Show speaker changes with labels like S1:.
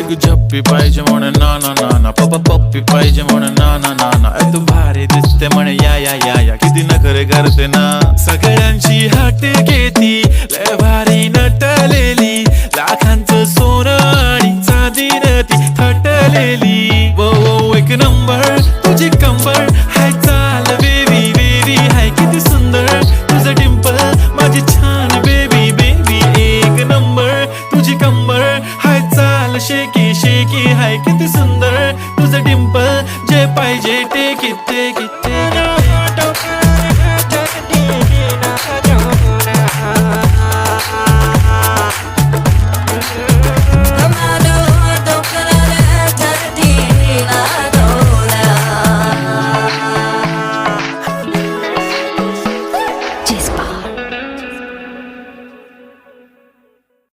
S1: एक झप्पी पाहिजे म्हणे ना ना ना ना, पप्पी पाहिजे म्हणे ना ना ना ना. तू भारी दिसते म्हणे या या या या, किती नखरे करते ना. सगळ्यांची हात घेती लय भारी नटलेली, लाखांचं सोनं आणि चांदीनं ती थटलेली. वो वो एक नंबर तुझी कंबर हाय, चाल बेबी बेबी हाय किती सुंदर तुझं डिंपल माझी छान बेबी बेबी. एक नंबर तुझी कंबर हाय, चाल शेकी शेकी हाय किती सुंदर तुझं डिंपल, जे पाहिजे